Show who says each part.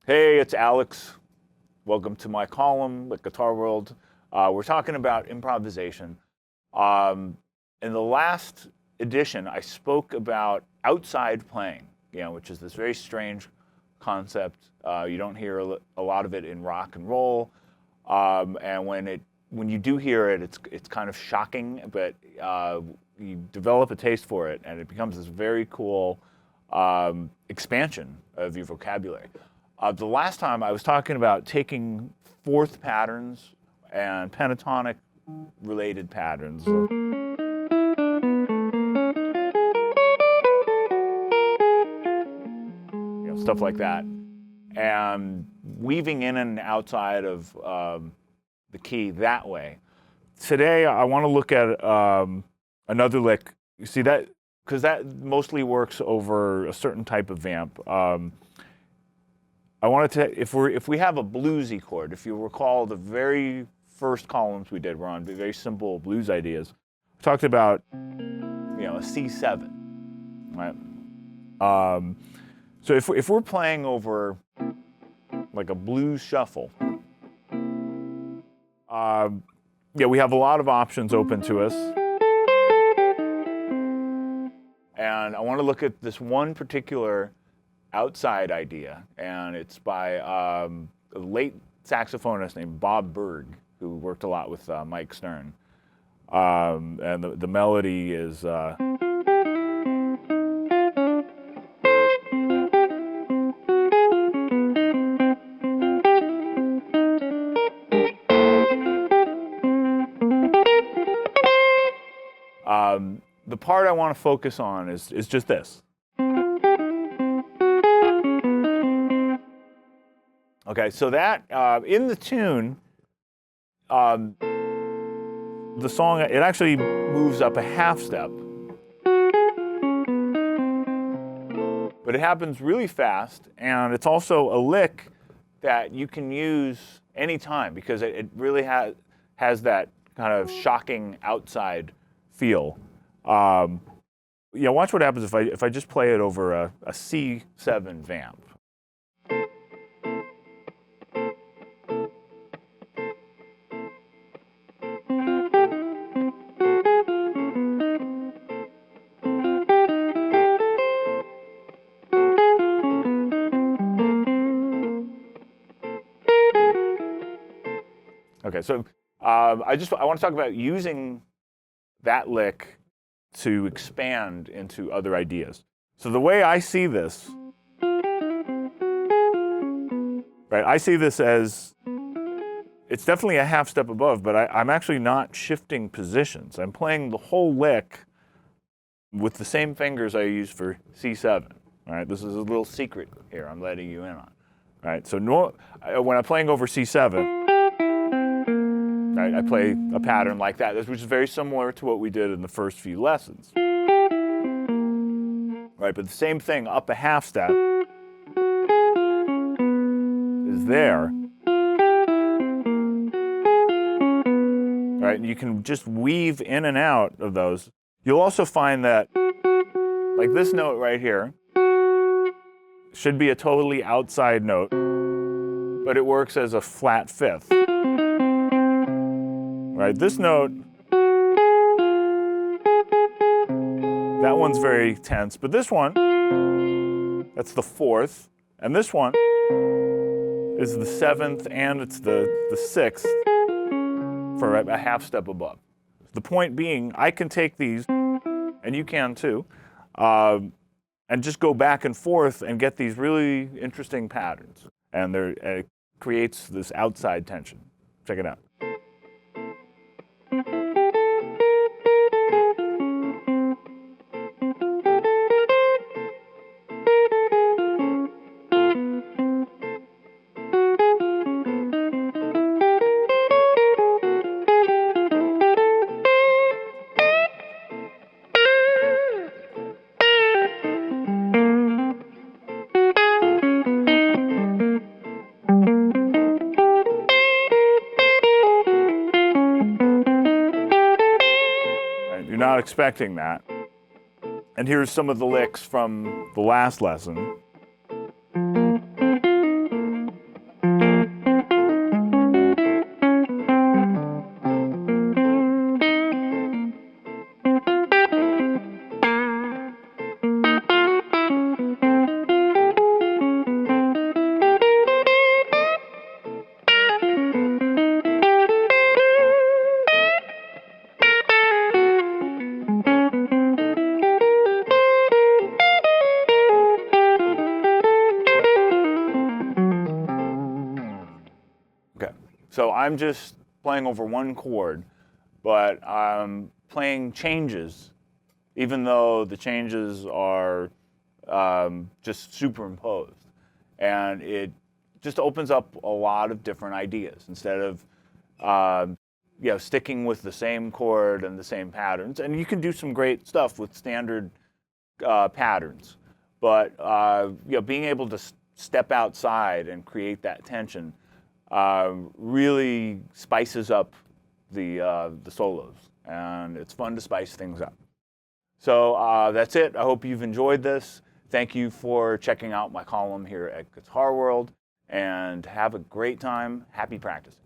Speaker 1: Hey, it's Alex. Welcome to my column at Guitar World. We're talking about improvisation. In the last edition, I spoke about outside playing, which is this very strange concept. You don't hear a lot of it in rock and roll, and when you do hear it, it's kind of shocking. But you develop a taste for it, and it becomes this very cool expansion of your vocabulary. The last time I was talking about taking fourth patterns and pentatonic related patterns. Stuff like that. And weaving in and outside of the key that way. Today I want to look at another lick. You see that? Because that mostly works over a certain type of vamp. I wanted to, if we have a bluesy chord, if you recall the very first columns we did were on very simple blues ideas. We talked about, a C7, right? So if we're playing over like a blues shuffle, we have a lot of options open to us. And I want to look at this one particular outside idea, and it's by a late saxophonist named Bob Berg, who worked a lot with Mike Stern. And the melody is the part I want to focus on is just this. Okay, so that in the tune, the song, it actually moves up a half step. But it happens really fast, and it's also a lick that you can use anytime because it really has that kind of shocking outside feel. Watch what happens if I just play it over a C7 vamp. Okay, so I want to talk about using that lick to expand into other ideas. So the way I see this, right, I see this as, it's definitely a half step above, but I'm actually not shifting positions. I'm playing the whole lick with the same fingers I use for C7. All right, this is a little secret here I'm letting you in on. All right, so when I'm playing over C7, right, I play a pattern like that, which is very similar to what we did in the first few lessons. Right, but the same thing, up a half step, is there. Right, and you can just weave in and out of those. You'll also find that, like this note right here, should be a totally outside note, but it works as a flat fifth. Right, this note, that one's very tense, but this one, that's the fourth, and this one is the seventh, and it's the sixth for a half step above. The point being, I can take these, and you can too, and just go back and forth and get these really interesting patterns, and it creates this outside tension. Check it out. You're not expecting that. And here's some of the licks from the last lesson. So I'm just playing over one chord, but I'm playing changes, even though the changes are just superimposed. And it just opens up a lot of different ideas instead of sticking with the same chord and the same patterns. And you can do some great stuff with standard patterns, but being able to step outside and create that tension really spices up the solos, and it's fun to spice things up. So that's it. I hope you've enjoyed this. Thank you for checking out my column here at Guitar World, and have a great time. Happy practicing.